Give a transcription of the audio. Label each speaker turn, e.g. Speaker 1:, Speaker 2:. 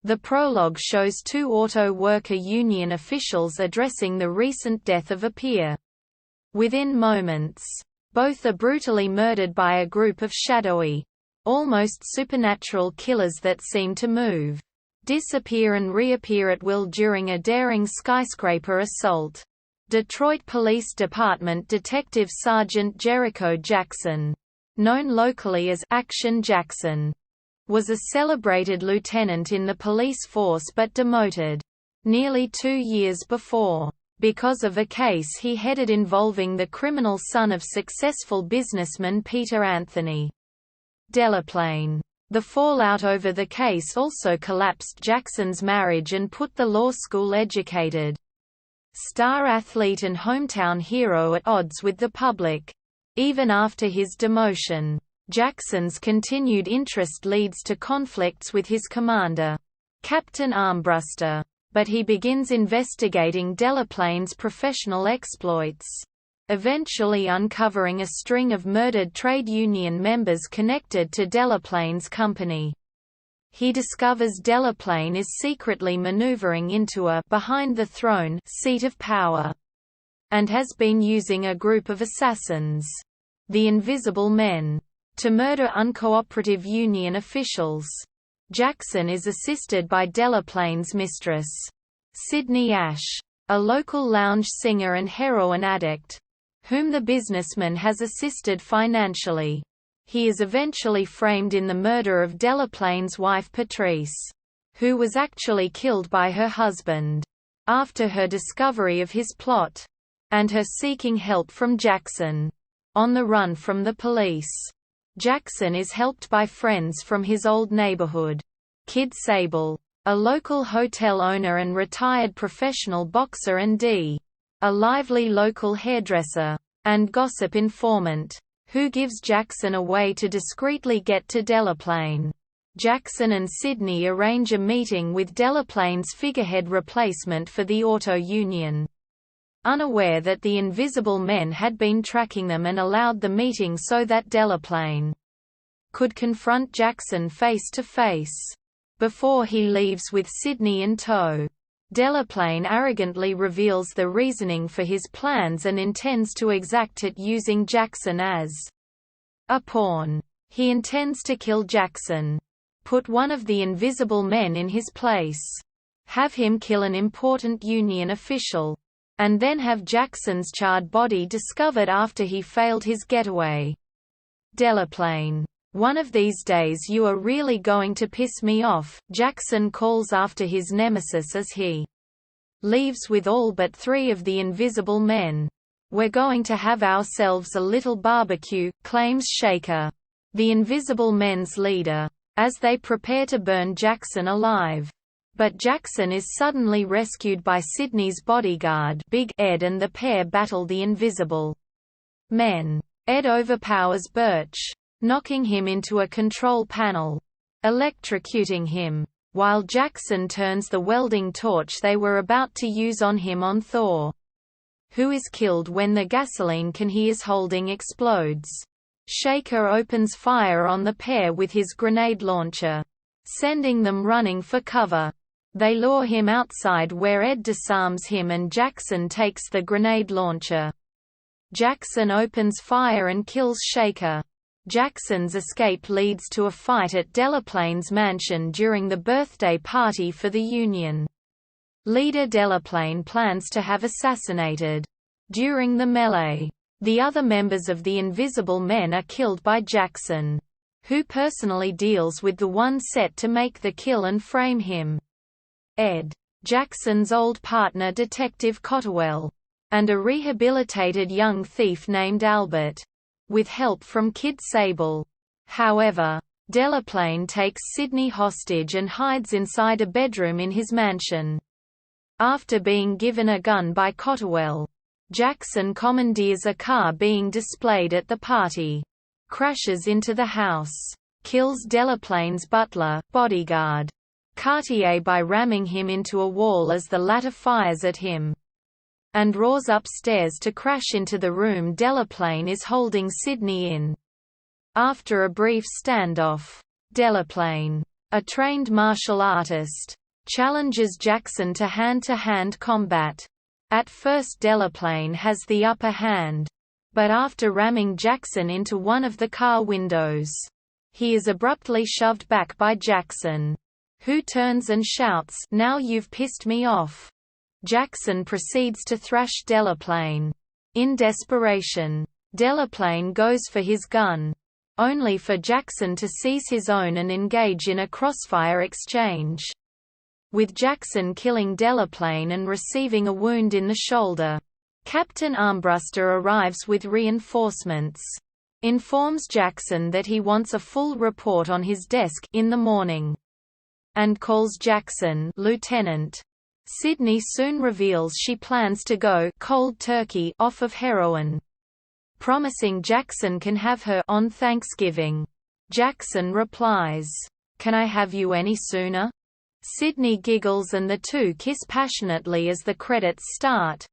Speaker 1: The prologue shows two auto worker union officials addressing the recent death of a peer. Within moments, both are brutally murdered by a group of shadowy, almost supernatural killers that seem to move, disappear and reappear at will during a daring skyscraper assault. Detroit Police Department Detective Sergeant Jericho Jackson, known locally as Action Jackson, was a celebrated lieutenant in the police force but demoted nearly 2 years before, because of a case he headed involving the criminal son of successful businessman Peter Anthony Delaplane. The fallout over the case also collapsed Jackson's marriage and put the law school-educated star athlete and hometown hero at odds with the public. Even after his demotion, Jackson's continued interest leads to conflicts with his commander, Captain Armbruster, but he begins investigating Delaplane's professional exploits, eventually uncovering a string of murdered trade union members connected to Delaplane's company. He discovers Delaplane is secretly maneuvering into a behind-the-throne seat of power, and has been using a group of assassins, the Invisible Men, to murder uncooperative union officials. Jackson is assisted by Delaplane's mistress, Sydney Ash, a local lounge singer and heroin addict, whom the businessman has assisted financially. He is eventually framed in the murder of Delaplane's wife Patrice, who was actually killed by her husband, after her discovery of his plot, and her seeking help from Jackson. On the run from the police, Jackson is helped by friends from his old neighborhood, Kid Sable, a local hotel owner and retired professional boxer, and a lively local hairdresser and gossip informant, who gives Jackson a way to discreetly get to Delaplane. Jackson and Sydney arrange a meeting with Delaplane's figurehead replacement for the auto union, unaware that the Invisible Men had been tracking them and allowed the meeting so that Delaplane could confront Jackson face to face. Before he leaves with Sydney in tow, Delaplane arrogantly reveals the reasoning for his plans and intends to exact it using Jackson as a pawn. He intends to kill Jackson, put one of the Invisible Men in his place, have him kill an important union official, and then have Jackson's charred body discovered after he failed his getaway. Delaplane, "One of these days you are really going to piss me off," Jackson calls after his nemesis as he leaves with all but 3 of the Invisible Men. "We're going to have ourselves a little barbecue," claims Shaker, the Invisible Men's leader, as they prepare to burn Jackson alive. But Jackson is suddenly rescued by Sydney's bodyguard Big Ed, and the pair battle the Invisible Men. Ed overpowers Birch, knocking him into a control panel, electrocuting him, while Jackson turns the welding torch they were about to use on him on Thor, who is killed when the gasoline can he is holding explodes. Shaker opens fire on the pair with his grenade launcher, sending them running for cover. They lure him outside where Ed disarms him and Jackson takes the grenade launcher. Jackson opens fire and kills Shaker. Jackson's escape leads to a fight at Delaplane's mansion during the birthday party for the Union. Leader Delaplane plans to have assassinated. During the melee, the other members of the Invisible Men are killed by Jackson, who personally deals with the one set to make the kill and frame him. Ed, Jackson's old partner Detective Cotterwell, and a rehabilitated young thief named Albert, with help from Kid Sable. However, Delaplane takes Sydney hostage and hides inside a bedroom in his mansion. After being given a gun by Cotterwell, Jackson commandeers a car being displayed at the party, crashes into the house, kills Delaplane's butler, bodyguard, Cartier, by ramming him into a wall as the latter fires at him, and roars upstairs to crash into the room Delaplane is holding Sydney in. After a brief standoff, Delaplane a trained martial artist, challenges Jackson to hand-to-hand combat. At first Delaplane has the upper hand. But after ramming Jackson into one of the car windows, he is abruptly shoved back by Jackson, who turns and shouts, "Now you've pissed me off." Jackson proceeds to thrash Delaplane. In desperation, Delaplane goes for his gun, only for Jackson to seize his own and engage in a crossfire exchange, with Jackson killing Delaplane and receiving a wound in the shoulder. Captain Armbruster arrives with reinforcements, informs Jackson that he wants a full report on his desk in the morning, and calls Jackson Lieutenant. Sydney soon reveals she plans to go cold turkey off of heroin, promising Jackson can have her on Thanksgiving. Jackson replies, "Can I have you any sooner?" Sydney giggles and the two kiss passionately as the credits start.